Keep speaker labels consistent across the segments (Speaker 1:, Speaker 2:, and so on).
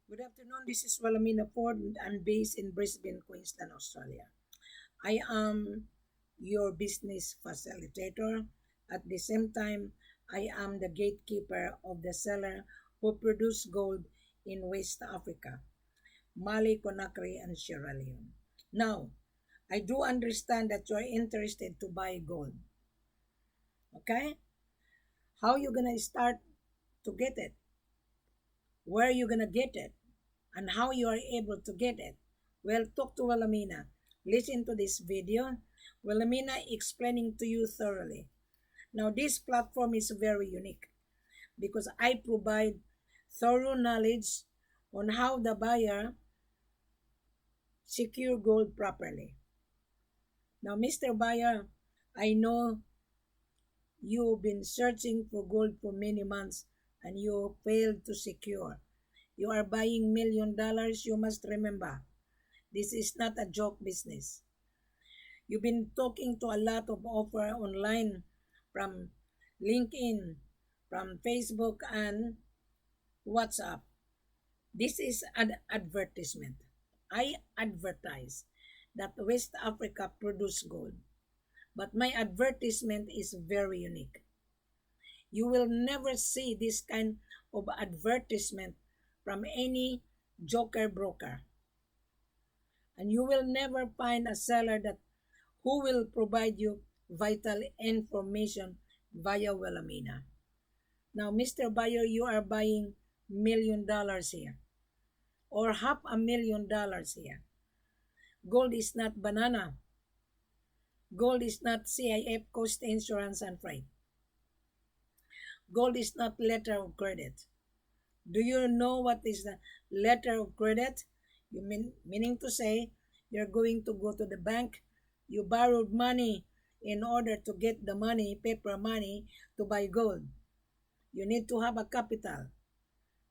Speaker 1: Good afternoon. This is Wilhelmina Ford. I'm based in Brisbane, Queensland, Australia. I am your business facilitator. At the same time, I am the gatekeeper of the seller who produce gold in West Africa, Mali, Conakry, and Sierra Leone. Now, I do understand that you are interested to buy gold. Okay? How you gonna start to get it? Where you gonna get it? And how you are able to get it. Well, talk to Wilhelmina. Listen to this video. Wilhelmina explaining to you thoroughly. Now, this platform is very unique because I provide thorough knowledge on how the buyer secure gold properly. Now, Mr. Buyer, I know you've been searching for gold for many months and you failed to secure. You are buying $1,000,000. You must remember, this is not a joke business. You've been talking to a lot of offer online from LinkedIn, from Facebook and WhatsApp. This is an advertisement. I advertise that West Africa produce gold, but my advertisement is very unique. You will never see this kind of advertisement from any joker broker. And you will never find a seller that who will provide you vital information via Wilhelmina. Now, Mr. Buyer, you are buying $1,000,000 here or $500,000 here. Gold is not banana. Gold is not CIF, cost insurance and freight. Gold is not letter of credit. Do you know what is the letter of credit? Meaning to say you're going to go to the bank, you borrowed money in order to get the money, paper money, to buy gold. You need to have a capital.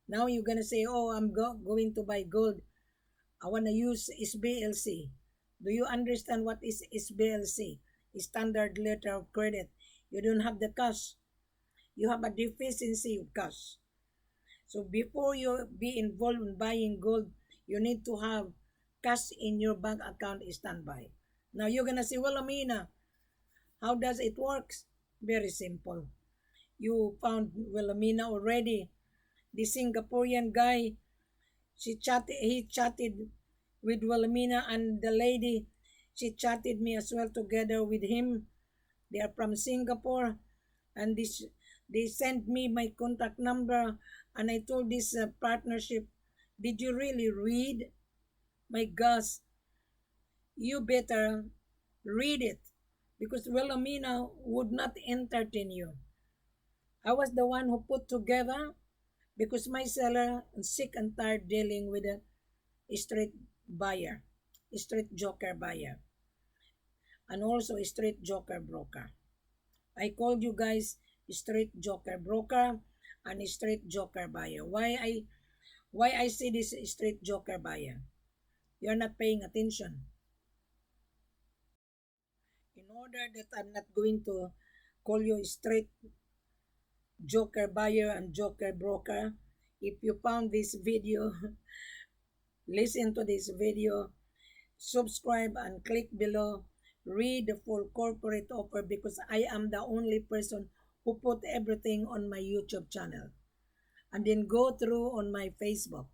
Speaker 1: Now you're going to say, oh, I'm going to buy gold. I want to use SBLC. Do you understand what is SBLC? Standard letter of credit. You don't have the cash. You have a deficiency of cash. So before you be involved in buying gold, you need to have cash in your bank account standby. Now you're gonna say, well, Amina, how does it work? Very simple. You found Wilhelmina already. The Singaporean guy, he chatted with Wilhelmina, and the lady, she chatted me as well together with him. They are from Singapore, and they sent me my contact number, and I told this partnership, did you really read? My gosh, you better read it because Wilhelmina would not entertain you. I was the one who put together because my seller is sick and tired dealing with a street buyer, street joker buyer, and also a street joker broker. I called you guys street joker broker and street joker buyer. Why I say this street joker buyer? You're not paying attention. In order that I'm not going to call you street joker buyer and joker broker, if you found this video, listen to this video, subscribe and click below, read the full corporate offer because I am the only person who put everything on my YouTube channel. And then go through on my Facebook.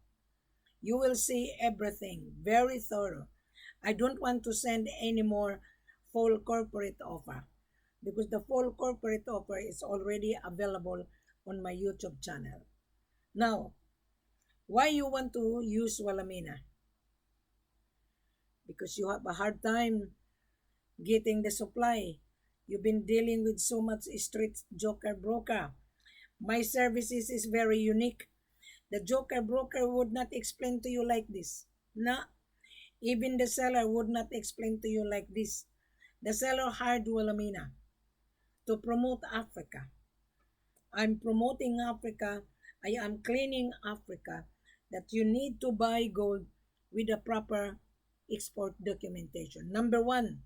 Speaker 1: You will see everything very thorough. I don't want to send any more full corporate offer because the full corporate offer is already available on my YouTube channel. Now, why you want to use Wilhelmina? Because you have a hard time getting the supply. You've been dealing with so much street joker broker. My services is very unique. The joker broker would not explain to you like this. No, even the seller would not explain to you like this. The seller hired Wilhelmina to promote Africa. I'm promoting Africa. I am cleaning Africa that you need to buy gold with the proper export documentation. Number one,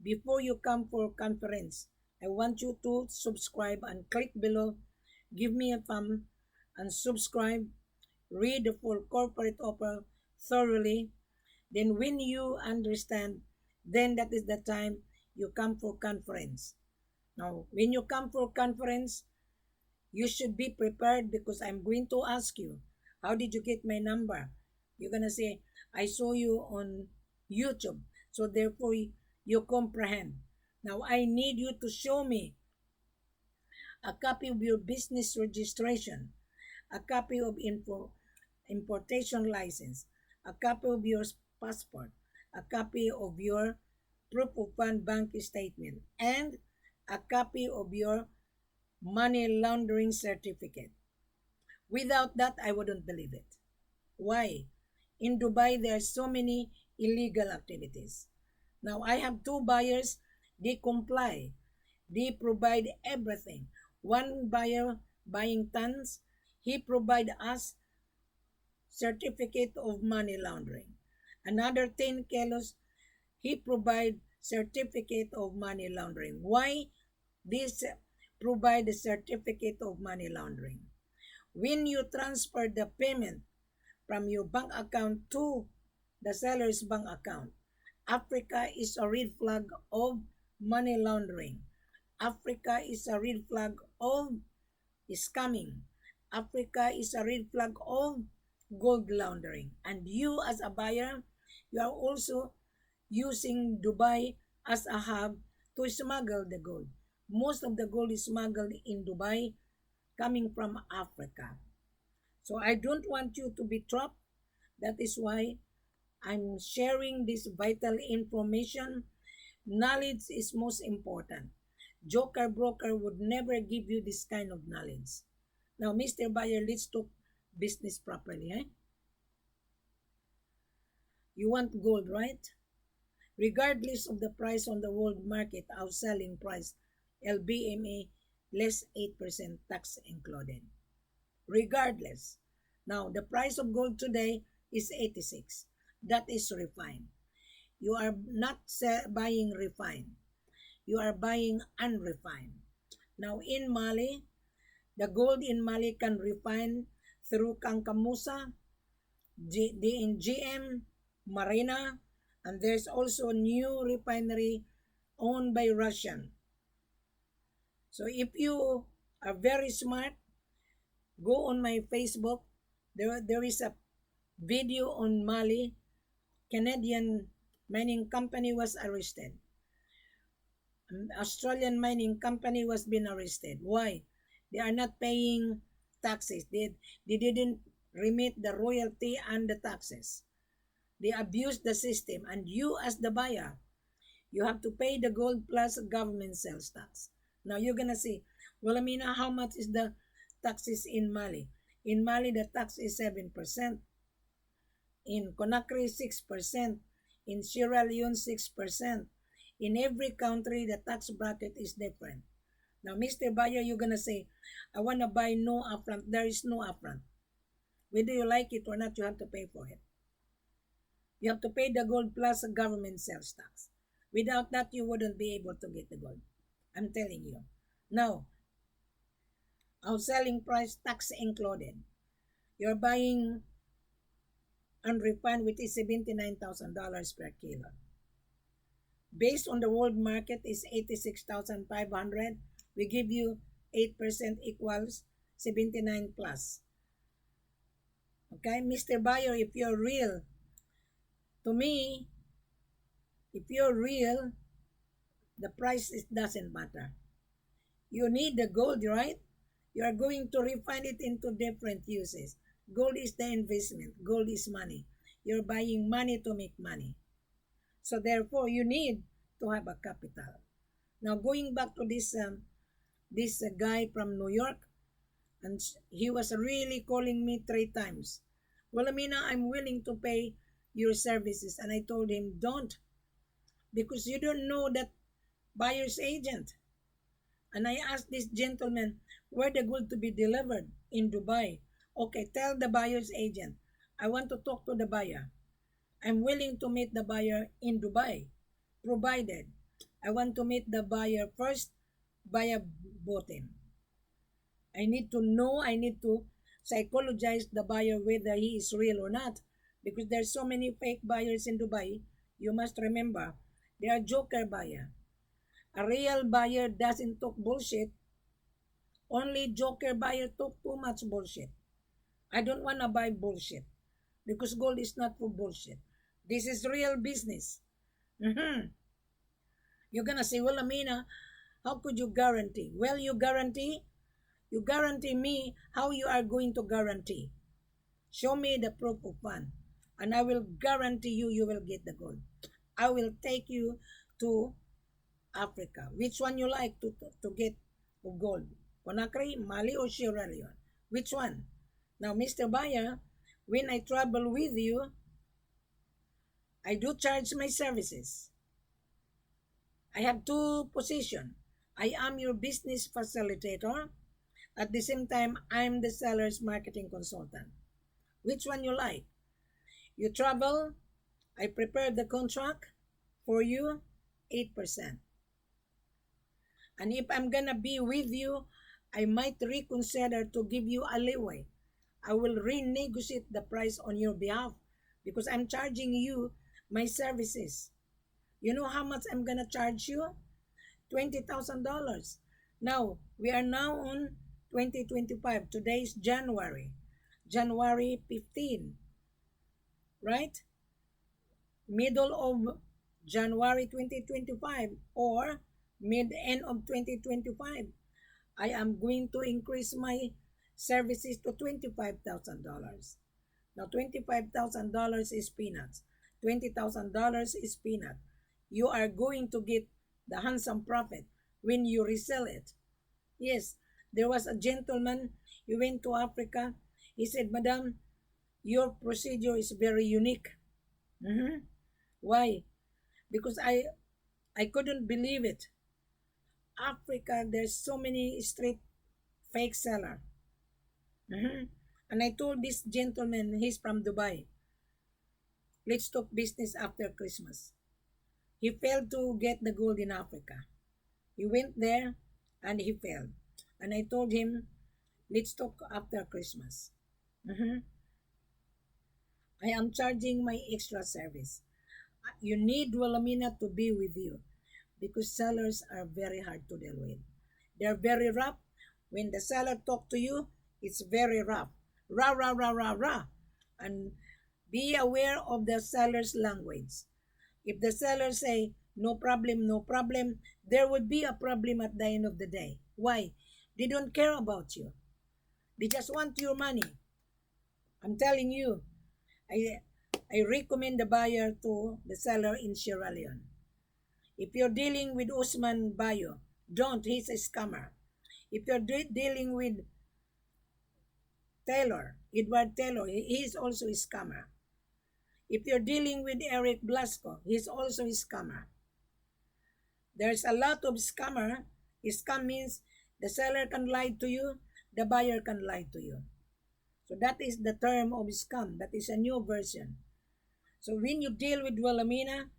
Speaker 1: before you come for conference, I want you to subscribe and click below. Give me a thumb and subscribe. read the full corporate offer thoroughly. Then when you understand, then that is the time you come for conference. Now, when you come for conference, you should be prepared because I'm going to ask you, how did you get my number? You're going to say, I saw you on YouTube. So therefore, you comprehend. Now, I need you to show me a copy of your business registration, a copy of importation license, a copy of your passport, a copy of your proof of fund bank statement, and a copy of your money laundering certificate. Without that, I wouldn't believe it. Why? In Dubai, there are so many illegal activities. Now, I have two buyers. They comply. They provide everything. One buyer buying tons, he provide us certificate of money laundering. Another 10 kilos, he provide certificate of money laundering. Why this provide the certificate of money laundering? When you transfer the payment from your bank account to the seller's bank account, Africa is a red flag of money laundering. Africa is a red flag of scamming. Africa is a red flag of gold laundering. And you as a buyer, you are also using Dubai as a hub to smuggle the gold. Most of the gold is smuggled in Dubai coming from Africa. So I don't want you to be trapped. That is why I'm sharing this vital information. Knowledge is most important. Joker broker would never give you this kind of knowledge. Now, Mr. Buyer, let's talk business properly. You want gold, right? Regardless of the price on the world market, outselling price, LBMA, less 8% tax included. Regardless. Now, the price of gold today is 86. That is refined. You are not buying refined. You are buying unrefined. Now, in Mali, the gold in Mali can refine through Kankamusa, DNGM, Marina, and there's also a new refinery owned by Russian. So if you are very smart, go on my Facebook. There is a video on Mali. Canadian mining company was arrested. An Australian mining company was being arrested. Why? They are not paying taxes. They didn't remit the royalty and the taxes. They abuse the system. And you as the buyer, you have to pay the gold plus government sales tax. Now you're going to say, well, Amina, how much is the taxes in Mali? In Mali, the tax is 7%. In Conakry, 6%. In Sierra Leone, 6%. In every country, the tax bracket is different. Now, Mr. Buyer, you're going to say, I want to buy no upfront. There is no upfront. Whether you like it or not, you have to pay for it. You have to pay the gold plus government sales tax. Without that, you wouldn't be able to get the gold. I'm telling you. Now, outselling price tax included. You're buying unrefined, which is $79,000 per kilo. Based on the world market is 86,500. We give you 8% equals 79 plus. Okay, Mr. Buyer, if you're real, to me, if you're real, the price doesn't matter. You need the gold, right? You are going to refine it into different uses. Gold is the investment. Gold is money. You're buying money to make money. So therefore, you need to have a capital. Now, going back to this guy from New York, and he was really calling me 3 times. Well, Amina, I'm willing to pay your services. And I told him, don't. Because you don't know that buyer's agent. And I asked this gentleman where the gold to be delivered in Dubai. Okay, tell the buyer's agent, I want to talk to the buyer. I'm willing to meet the buyer in Dubai, provided I want to meet the buyer first via bottom. I need to know, I need to psychologize the buyer whether he is real or not, because there's so many fake buyers in Dubai. You must remember, they are joker buyer. A real buyer doesn't talk bullshit. Only joker buyer talk too much bullshit. I don't want to buy bullshit because gold is not for bullshit. This is real business. Mhm. You're gonna say, well, Amina, how could you guarantee? Well, you guarantee. You guarantee me how you are going to guarantee. Show me the proof of fund, and I will guarantee you will get the gold. I will take you to Africa. Which one you like to get gold? Conakry, Mali, or Sierra Leone? Which one? Now, Mr. Buyer, when I travel with you, I do charge my services. I have two positions. I am your business facilitator. At the same time, I'm the seller's marketing consultant. Which one you like? You travel, I prepare the contract for you, 8%. And if I'm gonna be with you, I might reconsider to give you a leeway. I will renegotiate the price on your behalf because I'm charging you my services. You know how much I'm gonna charge you? $20,000. Now, we are now on 2025. Today is January. January 15, right? Middle of January 2025 or mid-end of 2025. I am going to increase my services to $25,000. Now, $25,000 is peanuts. $20,000 is peanut. You are going to get the handsome profit when you resell it. Yes, there was a gentleman, he went to Africa. He said, Madam, your procedure is very unique. Mhm. Why? Because I couldn't believe it. Africa, there's so many street fake seller. Mhm. And I told this gentleman, he's from Dubai, let's talk business after Christmas. He failed to get the gold in Africa. He went there and he failed. And I told him, let's talk after Christmas. Mhm. I am charging my extra service. You need Wilhelmina to be with you because sellers are very hard to deal with. They're very rough. When the seller talk to you, it's very rough. Rah, rah, rah, rah, rah. And be aware of the seller's language. If the seller say, no problem, no problem, there would be a problem at the end of the day. Why? They don't care about you. They just want your money. I'm telling you, I, I recommend the buyer to the seller in Sierra Leone. If you're dealing with Usman Bayo, don't. He's a scammer. If you're dealing with Edward Taylor, he's also a scammer. If you're dealing with Eric Blasco, he's also a scammer. There's a lot of scammer. Scam means the seller can lie to you, the buyer can lie to you. So that is the term of scam. That is a new version. So when you deal with Wilhelmina,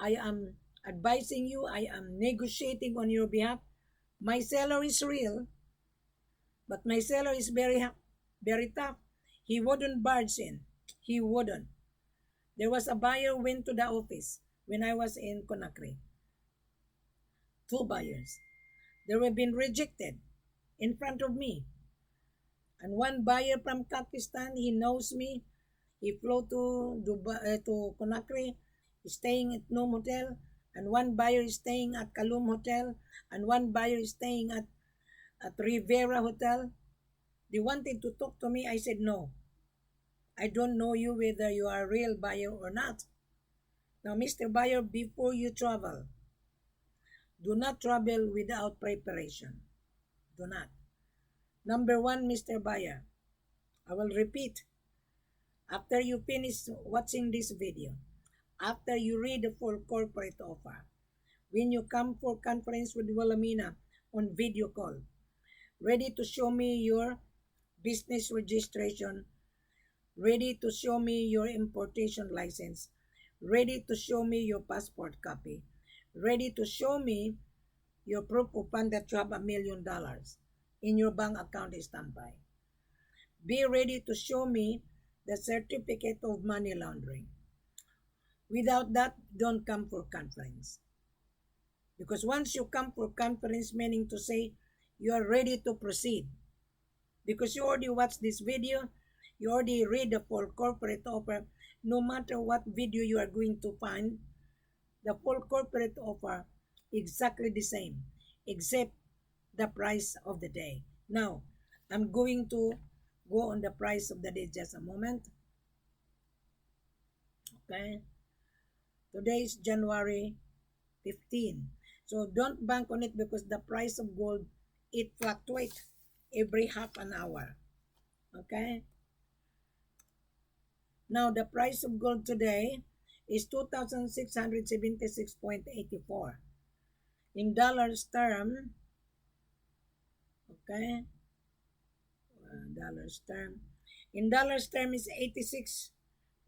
Speaker 1: I am advising you, I am negotiating on your behalf. My seller is real, but my seller is very tough. He wouldn't barge in. He wouldn't. There was a buyer went to the office when I was in Conakry. Two buyers. They were being rejected in front of me. And one buyer from Pakistan, he knows me. He flew to Dubai, to Conakry, he's staying at Noom Hotel, and one buyer is staying at Kalum Hotel, and one buyer is staying at Rivera Hotel. They wanted to talk to me. I said, no, I don't know you whether you are a real buyer or not. Now, Mr. Buyer, before you travel, do not travel without preparation. Do not. Number one, Mr. Buyer, I will repeat, after you finish watching this video, after you read the full corporate offer, when you come for conference with Wilhelmina on video call, ready to show me your business registration, ready to show me your importation license, ready to show me your passport copy, ready to show me your proof of fund that you have $1 million in your bank account is standby. be ready to show me the certificate of money laundering. Without that, don't come for conference. Because once you come for conference, meaning to say you are ready to proceed. Because you already watched this video, you already read the full corporate offer. No matter what video you are going to find, the full corporate offer exactly the same, except the price of the day. Now, I'm going to go on the price of the day just a moment. Okay. Today is January 15. So don't bank on it because the price of gold, it fluctuates every half an hour. Okay. Now the price of gold today is 2,676.84. In dollars term, okay, dollars term. In dollars term is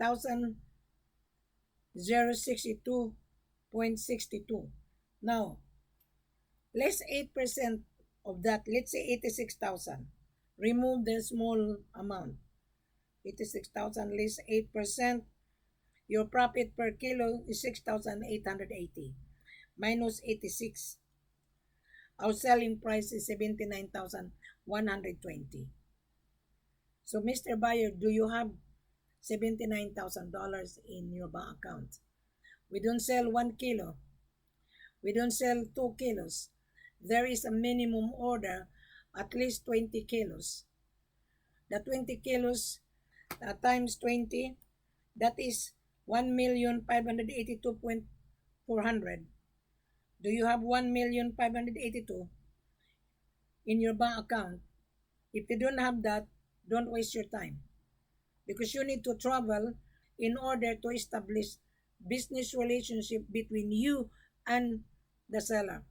Speaker 1: 86,062.62. Now, less 8% of that, let's say 86,000. Remove the small amount. 86,000 less 8%. Your profit per kilo is 6,880 minus 86. Our selling price is 79,120. So, Mr. Buyer, do you have $79,000 in your bank account? We don't sell 1 kilo. We don't sell 2 kilos. There is a minimum order, at least 20 kilos. The 20 kilos times 20, that is 1,582,400. Do you have 1,582 in your bank account? If you don't have that, don't waste your time. Because you need to travel in order to establish business relationship between you and the seller.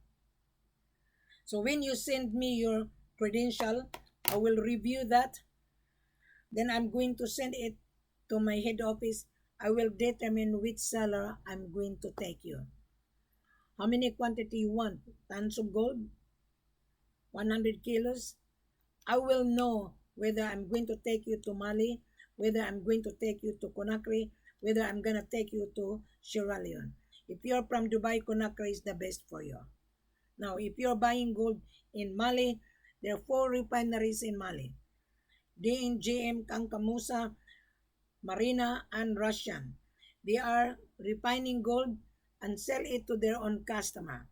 Speaker 1: So when you send me your credential, I will review that. Then I'm going to send it to my head office. I will determine which seller I'm going to take you. How many quantity you want? Tons of gold? 100 kilos? I will know whether I'm going to take you to Mali, whether I'm going to take you to Conakry, whether I'm going to take you to Sierra Leone. If you're from Dubai, Conakry is the best for you. Now, if you're buying gold in Mali, there are 4 refineries in Mali. DNGM, Kankamusa, Marina, and Russian. They are refining gold and sell it to their own customer.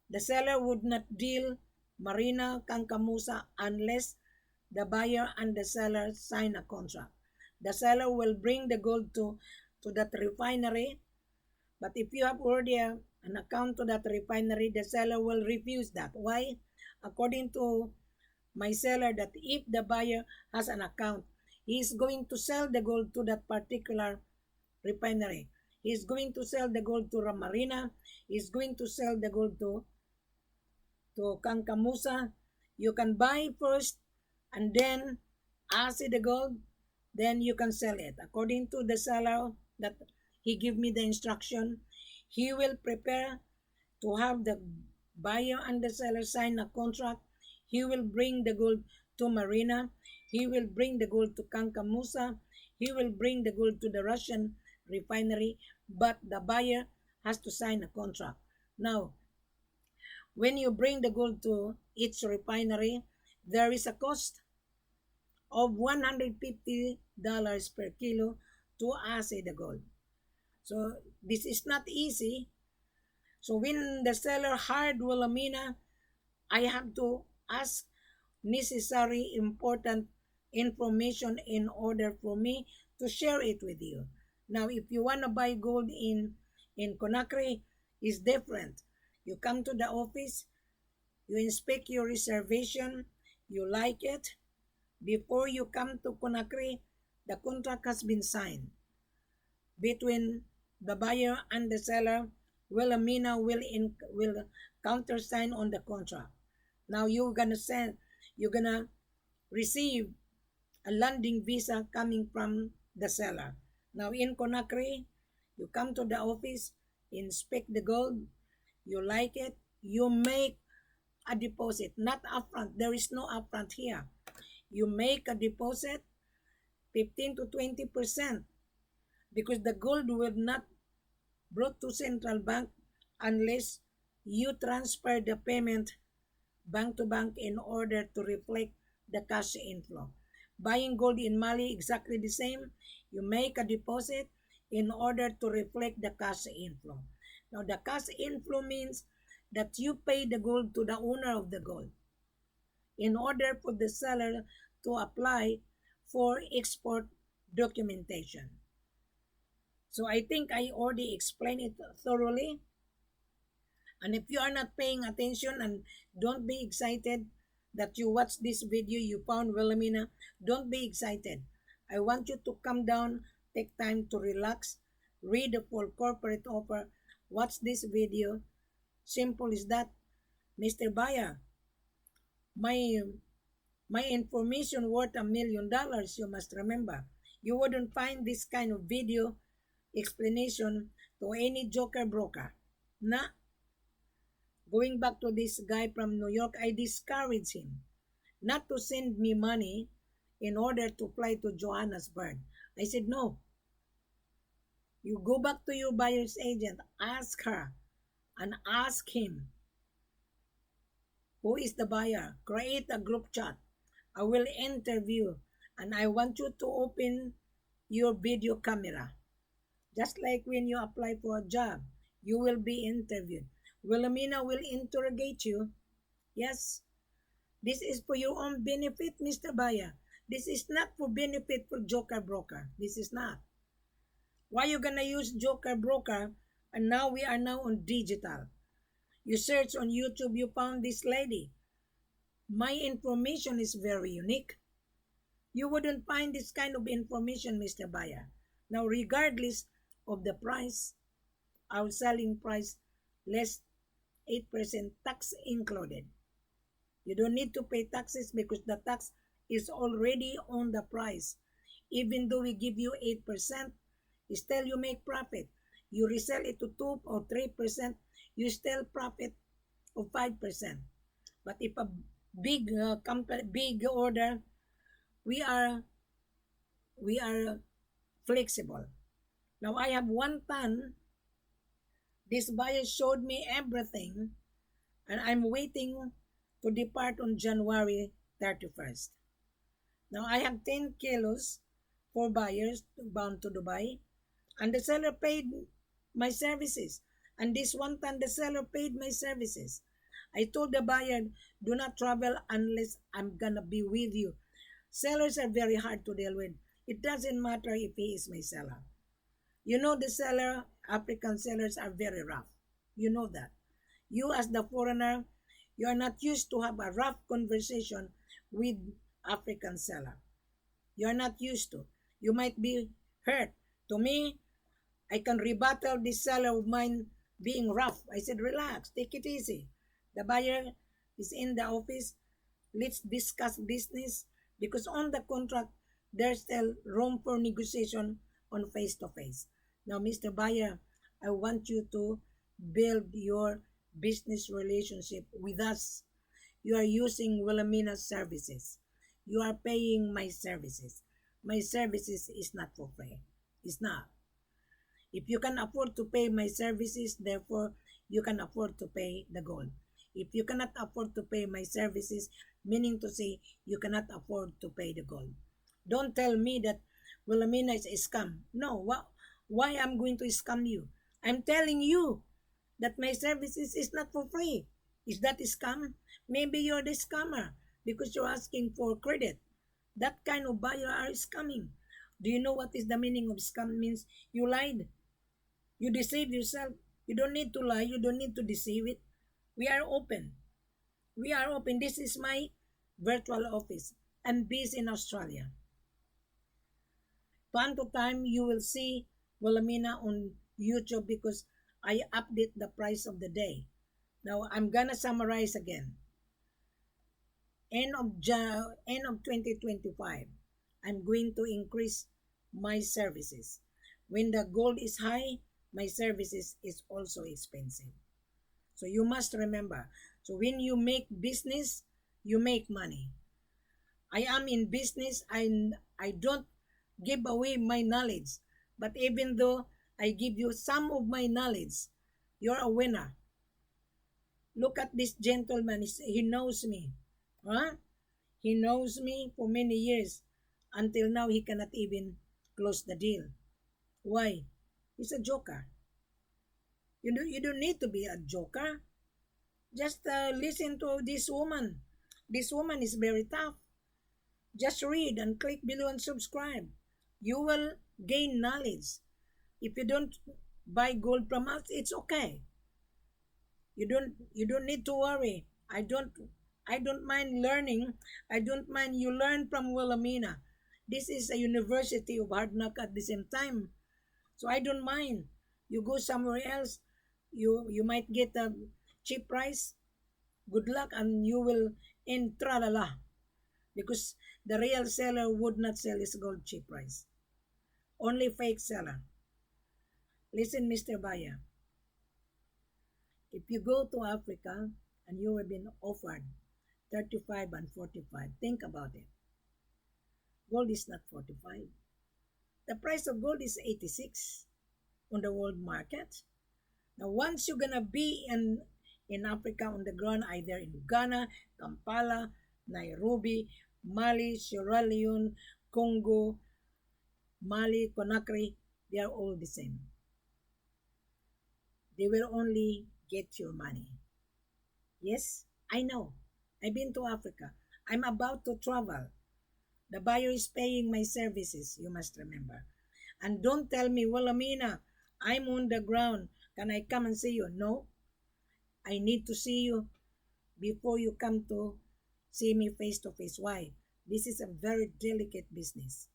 Speaker 1: The seller would not deal Marina, Kankamusa unless the buyer and the seller sign a contract. The seller will bring the gold to that refinery, but if you have already an account to that refinery, the seller will refuse that. Why? According to my seller, that if the buyer has an account, he is going to sell the gold to that particular refinery. He is going to sell the gold to Marina. He is going to sell the gold to Kankamusa. You can buy first and then see the gold, then you can sell it. According to the seller that he give me the instruction, he will prepare to have the buyer and the seller sign a contract. He will bring the gold to Marina. He will bring the gold to Kankamusa. He will bring the gold to the Russian refinery, but the buyer has to sign a contract. Now, when you bring the gold to each refinery, there is a cost of $150 per kilo to assay the gold. So this is not easy. So when the seller hired Wilhelmina, I have to ask necessary important information in order for me to share it with you. Now, if you want to buy gold in Conakry, it's different. You come to the office, you inspect your reservation, you like it. Before you come to Conakry, the contract has been signed between the buyer and the seller. Wilhelmina will countersign on the contract. Now you're gonna receive a landing visa coming from the seller. Now in Conakry, you come to the office, inspect the gold, you like it, you make a deposit, not upfront. There is no upfront here. You make a deposit 15 to 20% because the gold will not brought to central bank unless you transfer the payment bank to bank in order to reflect the cash inflow. Buying gold in Mali exactly the same. You make a deposit in order to reflect the cash inflow. Now the cash inflow means that you pay the gold to the owner of the gold in order for the seller to apply for export documentation. So I think I already explained it thoroughly. And if you are not paying attention and don't be excited that you watch this video, you found Wilhelmina, don't be excited. I want you to come down, take time to relax, read the full corporate offer, watch this video. Simple is that, Mr. Buyer, my my information worth $1 million, you must remember. You wouldn't find this kind of video explanation to any joker broker. Na, going back to this guy from New York, I discouraged him not to send me money in order to fly to Johannesburg. I said, no, you go back to your buyer's agent, ask her, and ask him, who is the buyer? Create a group chat. I will interview, and I want you to open your video camera. Just like when you apply for a job, you will be interviewed. Wilhelmina will interrogate you. Yes, this is for your own benefit, Mr. Buyer. This is not for benefit for Joker Broker. This is not. Why you gonna use Joker Broker? And now we are now on digital. You search on YouTube, you found this lady. My information is very unique. You wouldn't find this kind of information, Mr. Buyer. Now, regardless of the price, our selling price less 8% tax included. You don't need to pay taxes because the tax is already on the price. Even though we give you 8%, still you make profit. You resell it to 2 or 3%, you still profit of 5%. But if a big big order, we are flexible. Now I have 1 ton. This buyer showed me everything, and I'm waiting to depart on January 31st. Now I have 10 kilos for buyers bound to Dubai, and the seller paid my services. And this 1 ton, the seller paid my services. I told the buyer, do not travel unless I'm gonna be with you. Sellers are very hard to deal with. It doesn't matter if he is my seller. You know the seller, African sellers are very rough. You know that. You as the foreigner, you are not used to have a rough conversation with African seller. You are not used to. You might be hurt. To me, I can rebuttal this seller of mine being rough. I said, relax, take it easy. The buyer is in the office. Let's discuss business because on the contract, there's still room for negotiation on face-to-face. Now, Mr. Buyer, I want you to build your business relationship with us. You are using Wilhelmina's services. You are paying my services. My services is not for free. It's not. If you can afford to pay my services, therefore, you can afford to pay the gold. If you cannot afford to pay my services, meaning to say you cannot afford to pay the gold. Don't tell me that Wilhelmina is a scam. No, why I'm going to scam you? I'm telling you that my services is not for free. Is that a scam? Maybe you're the scammer because you're asking for credit. That kind of buyer are scamming. Do you know what is the meaning of scam? Means you lied. You deceive yourself. You don't need to lie. You don't need to deceive it. We are open. We are open. This is my virtual office. I'm based in Australia. Time to time, you will see Wilhelmina on YouTube because I update the price of the day. Now, I'm gonna summarize again. End of 2025, I'm going to increase my services. When the gold is high, my services is also expensive. So you must remember. So when you make business, you make money. I am in business. I don't give away my knowledge. But even though I give you some of my knowledge, you're a winner. Look at this gentleman. He knows me. Huh? He knows me for many years. Until now, he cannot even close the deal. Why? He's a joker. You don't need to be a joker. Just listen to this woman. This woman is very tough. Just read and click below and subscribe. You will gain knowledge. If you don't buy gold from us, it's okay. You don't need to worry. I don't mind learning. I don't mind you learn from Wilhelmina. This is a university of hard knock at the same time. So I don't mind. You go somewhere else, you might get a cheap price. Good luck and you will in tralala. Because the real seller would not sell his gold cheap price. Only fake seller. Listen, Mr. Buyer. If you go to Africa and you have been offered 35 and 45, think about it. Gold is not 45. The price of gold is 86 on the world market. Now, once you're gonna be in Africa on the ground, either in Ghana, Kampala, Nairobi, Mali, Sierra Leone, Congo, Mali, Conakry, they are all the same. They will only get your money. Yes, I know. I've been to Africa. I'm about to travel. The buyer is paying my services, you must remember. And don't tell me, well, Amina, I'm on the ground. Can I come and see you? No, I need to see you before you come to see me face to face. Why? This is a very delicate business.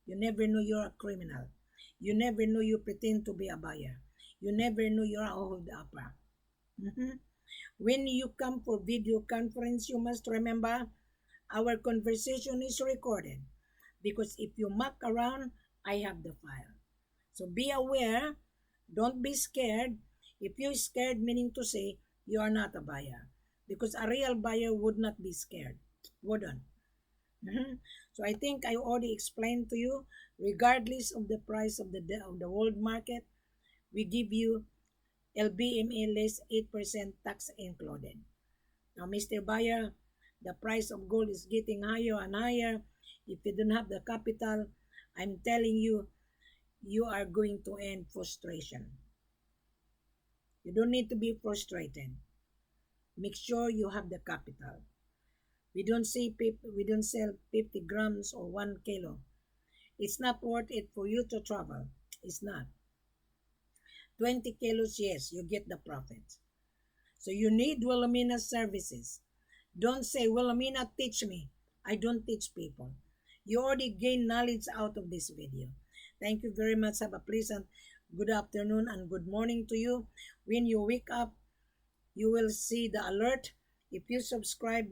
Speaker 1: You never know you're a criminal. You never know you pretend to be a buyer. You never know you're a hold-upper. When you come for video conference, you must remember our conversation is recorded. Because if you muck around, I have the file. So be aware. Don't be scared. If you're scared, meaning to say you are not a buyer. Because a real buyer would not be scared. Wouldn't. So I think I already explained to you, regardless of the price of the world market, we give you LBMA less 8% tax included. Now, Mr. Buyer, the price of gold is getting higher and higher. If you don't have the capital, I'm telling you, you are going to end frustration. You don't need to be frustrated. Make sure you have the capital. We don't sell 50 grams or 1 kilo. It's not worth it for you to travel. It's not. 20 kilos, yes, you get the profit. So you need Wilhelmina's services. Don't say, Wilhelmina, teach me. I don't teach people. You already gain knowledge out of this video. Thank you very much. Have a pleasant good afternoon and good morning to you. When you wake up, you will see the alert. If you subscribe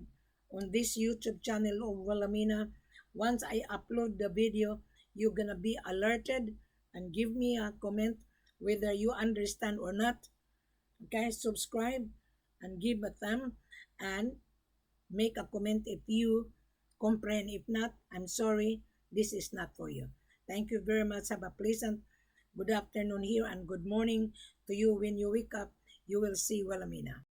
Speaker 1: on this YouTube channel of Wilhelmina, once I upload the video, you're gonna be alerted and give me a comment whether you understand or not. Okay, subscribe and give a thumb and make a comment if you comprehend. If not, I'm sorry, this is not for you. Thank you very much. Have a pleasant good afternoon here and good morning to you. When you wake up, you will see Wilhelmina.